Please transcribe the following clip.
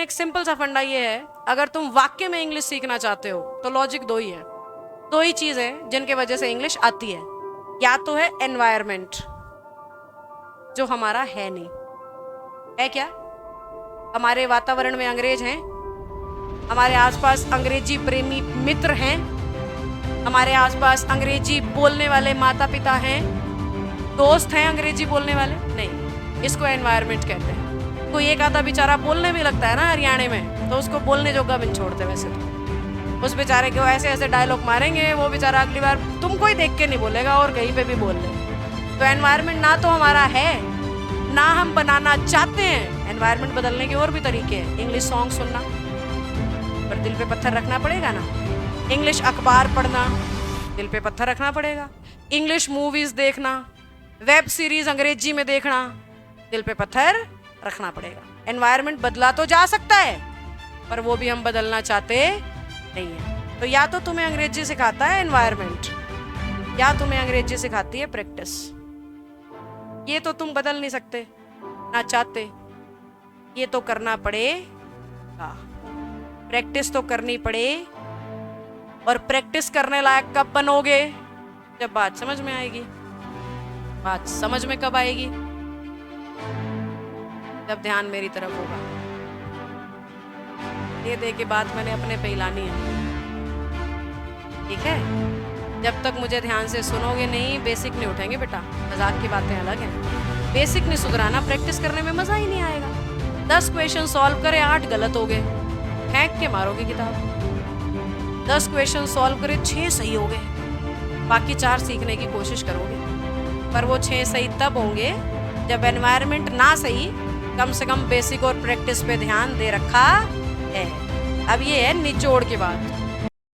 एक सिंपल सा फंडा ये है, अगर तुम वाक्य में इंग्लिश सीखना चाहते हो तो लॉजिक दो ही है, दो ही चीज है जिनके वजह से इंग्लिश आती है। या तो है एनवायरमेंट, जो हमारा है नहीं, है क्या? हमारे वातावरण में अंग्रेज हैं, हमारे आसपास अंग्रेजी प्रेमी मित्र हैं, हमारे आसपास अंग्रेजी बोलने वाले माता पिता हैं, दोस्त हैं अंग्रेजी बोलने वाले? नहीं, इसको एनवायरमेंट कहते हैं। कोई एक आधा बेचारा बोलने में लगता है ना हरियाणा में, तो उसको बोलने जोगा भी नहीं छोड़ते। वैसे तो उस बेचारे को ऐसे ऐसे डायलॉग मारेंगे, वो बेचारा अगली बार तुमको ही देख के नहीं बोलेगा और कहीं पे भी बोल ले। तो एनवायरमेंट ना तो हमारा है, ना हम बनाना चाहते हैं। एनवायरमेंट बदलने के और भी तरीके हैं। इंग्लिश सॉन्ग सुनना, पर दिल पे पत्थर रखना पड़ेगा ना। इंग्लिश अखबार पढ़ना, दिल पे पत्थर रखना पड़ेगा। इंग्लिश मूवीज देखना, वेब सीरीज अंग्रेजी में देखना, दिल पे पत्थर रखना पड़ेगा। एनवायरमेंट बदला तो जा सकता है, पर वो भी हम बदलना चाहते नहीं है। तो या तो तुम्हें अंग्रेजी सिखाता है एनवायरमेंट, या तुम्हें अंग्रेजी सिखाती है प्रैक्टिस। ये तो तुम बदल नहीं सकते ना चाहते, ये तो करना पड़ेगा। प्रैक्टिस तो करनी पड़े, और प्रैक्टिस करने लायक कब बनोगे? जब बात समझ में आएगी। बात समझ में कब आएगी? जब ध्यान मेरी तरफ होगा। ये दे के बात मैंने अपने पे हिलानी है, ठीक है? जब तक मुझे ध्यान से सुनोगे नहीं, बेसिक नहीं उठेंगे बेटा। मजाक की बातें अलग हैं, बेसिक नहीं सुधराना, प्रैक्टिस करने में मजा ही नहीं आएगा। 10 क्वेश्चन सॉल्व करे, 8 गलत हो गए, फेंक के मारोगे किताब। 10 क्वेश्चन सॉल्व करे, 6 सही हो गए, बाकी 4 सीखने की कोशिश करोगे। पर वो 6 सही तब होंगे जब एनवायरमेंट ना सही, कम से कम बेसिक और प्रैक्टिस पे ध्यान दे रखा है। अब ये है निचोड़ की बात।